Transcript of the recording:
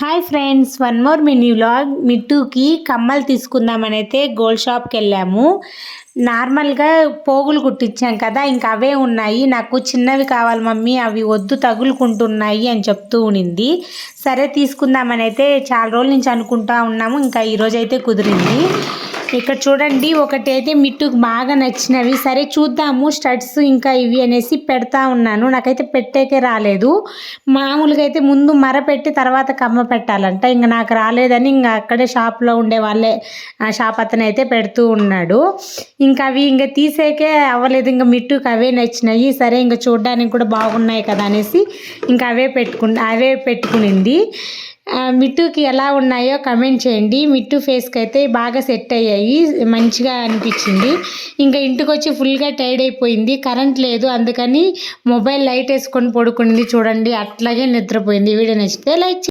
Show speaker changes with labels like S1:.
S1: Hi friends, one more mini vlog. మిట్టుకి కమ్మలు తీసుకుందామని అయితే గోల్డ్ షాప్కి వెళ్ళాము. నార్మల్గా పోగులు కుట్టించాం కదా, ఇంకా అవే ఉన్నాయి. నాకు చిన్నవి కావాలి మమ్మీ, అవి వద్దు తగులుకుంటున్నాయి అని చెప్తూ ఉనింది. సరే తీసుకుందామని అయితే చాలా రోజుల నుంచి అనుకుంటా ఉన్నాము. ఇంకా ఈరోజు అయితే కుదిరింది. ఇక్కడ చూడండి, ఒకటి అయితే మిట్టుకు బాగా నచ్చినవి. సరే చూద్దాము స్టడ్స్ ఇంకా ఇవి అనేసి పెడతా ఉన్నాను. నాకైతే పెట్టేకే రాలేదు. మామూలుగా అయితే ముందు మర పెట్టి తర్వాత కమ్మ పెట్టాలంట. ఇంకా నాకు రాలేదని ఇంకా అక్కడే షాప్లో ఉండే వాళ్ళే షాప్ అతను అయితే పెడుతూ ఉన్నాడు. ఇంకా అవి ఇంకా తీసేకే అవ్వలేదు. ఇంకా మిట్టుకు అవే నచ్చినాయి. సరే ఇంకా చూడడానికి కూడా బాగున్నాయి కదా అనేసి ఇంకా అవే పెట్టుకునింది. మిట్టుకి ఎలా ఉన్నాయో కమెంట్ చేయండి. మిట్టు ఫేస్కి అయితే బాగా సెట్ అయ్యాయి, మంచిగా అనిపించింది. ఇంకా ఇంటికి వచ్చి ఫుల్గా టైర్డ్ అయిపోయింది. కరెంట్ లేదు, అందుకని మొబైల్ లైట్ వేసుకొని పడుకుంది. చూడండి అట్లాగే నిద్రపోయింది. వీడియో నచ్చితే లైక్